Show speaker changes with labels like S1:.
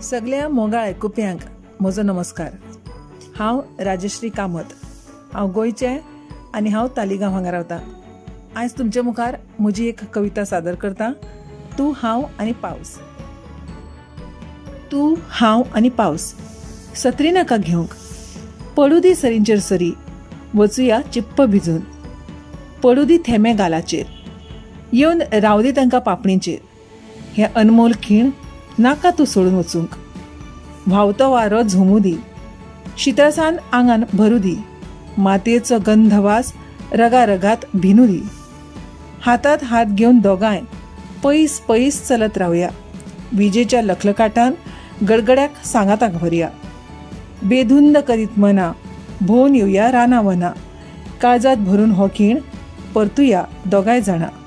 S1: सगळ्या मोगाळ आयकुप्यांक म्हजो नमस्कार. हांव राजश्री कामत. हांव गोंयचें आनी हांव तालिगांव हांगा रावतां. आयज तुमचे मुखार म्हजी एक कविता सादर करतां. तूं, हांव आनी पावस. तूं, हांव आनी पावस. सत्री नाका घेवंक, पडू दी सरींचेर सरी, वचुया चिप्प भिजून. पडू दी थेंबे गालाचेर, येवन रावदी तांकां पापणीचेर. हे अनमोल खीण नाका तूं सोडून वचूंक. व्हांवतो वारो झोमू दी, शितळसाण आंगान भरू दी. मातयेचो गंध वास रगा रगात भिनू दी. हातांत हात घेवन दोगांय पयस पयस चलत रावया. विजेच्या लखलकाटान गडगड्याक सांगाताक भरया. बेधुंद करीत मना भोवन येवया रानावना. काळजात भरून हो खीण परतुया दोगांय जाणां.